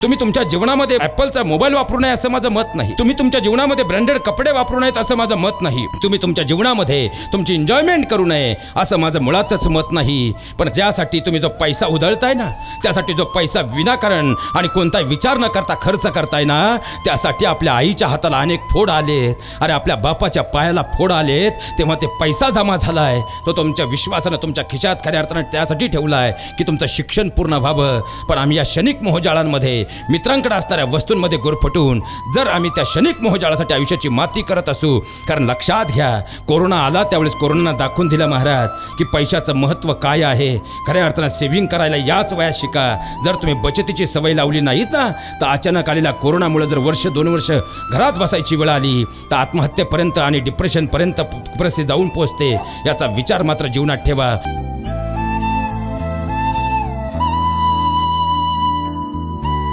तुम्ही तुमच्या जीवनामध्ये ॲपलचा मोबाईल वापरू नये असं माझं मत नाही. तुम्ही तुमच्या जीवनामध्ये ब्रँडेड कपडे वापरू नयेत असं माझं मत नाही. तुम्ही तुमच्या जीवनामध्ये तुमची एन्जॉयमेंट करू नये असं माझं मुळातच मत नाही. पण ज्यासाठी तुम्ही जो पैसा उधळताय ना, त्यासाठी जो पैसा विनाकारण आणि कोणताही विचार न करता खर्च करताय ना, त्यासाठी आपल्या आईच्या हाताला अनेक फोड आलेत, अरे आपल्या बापाच्या पायाला फोड आलेत, तेव्हा ते पैसा जमा झालाय तो तुमच्या विश्वासानं तुमच्या खिशात खऱ्या अर्थानं त्यासाठी ठेवलाय की तुमचं शिक्षण पूर्ण व्हावं. पण आम्ही या क्षणिक मोहजाळांमध्ये मित्रांकडे असणाऱ्या वस्तूंमध्ये गुरफटून जर आम्ही त्या क्षणिक मोहजाळासाठी आयुष्याची माती करत असू, कारण लक्षात घ्या कोरोना आला त्यावेळेस कोरोनानं दाखवून दिलं महाराज की पैशाचं महत्त्व काय आहे. खऱ्या अर्थानं सेव्हिंग करायला याच वयात शिका. जर तुम्ही बचतीची सवय लावली नाहीत ना, तर अचानक आलेल्या कोरोनामुळे जर वर्ष 2 वर्ष घरात बसायची वेळ आली तर आत्महत्येपर्यंत आणि डिप्रेशनपर्यंत परिस्थिती जाऊन पोहोचते. याचा विचार मात्र जीवनात ठेवा.